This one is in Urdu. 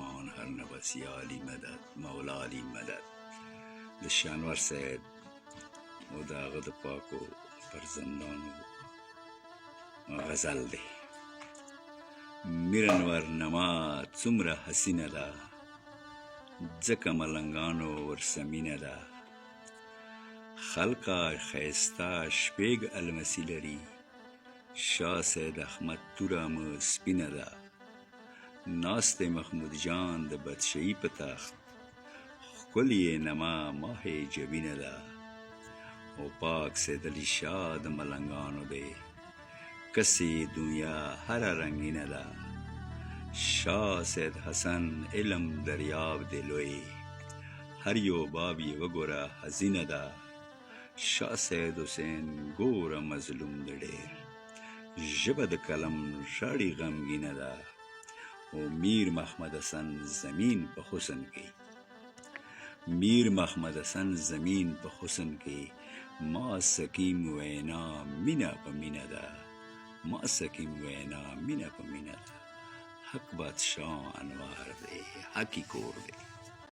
زمان هر نفس یا علی مدد مولا علی مدد. د شانور صاحب او د هغه د پاکو فرزندانو غزل دی. میرنور نما څومره حسینه ده، ځکه ملنګانو ورسمینه ده. خلقه ښایسته شپږ المسي لري، شاه سید احمد توره مو سپینه ده. ناست محمود جان د بادشاهي په تخت، ښکلې نما ماه جبینه ده. او پاک سید علی شاه د ملنګانو دی، کسی دنیا هر رنگینه ده. شاه سید حسن علم دریاب دی لوی، هر یو باب یې وګوره حزینه ده. شاه سید حسین ګوره مظلوم دی ډېر، ژبه د قلم ژاړي غمګینه ده. او میر محمد حسن زمین په حسن کې، میر محمد حسن زمین په حسن کې. ما سکیم وینا مینا په مینا ده، ما سکیم وینا مینا په مینا ده. حق بادشاہ انوار دی، حقی کور دی.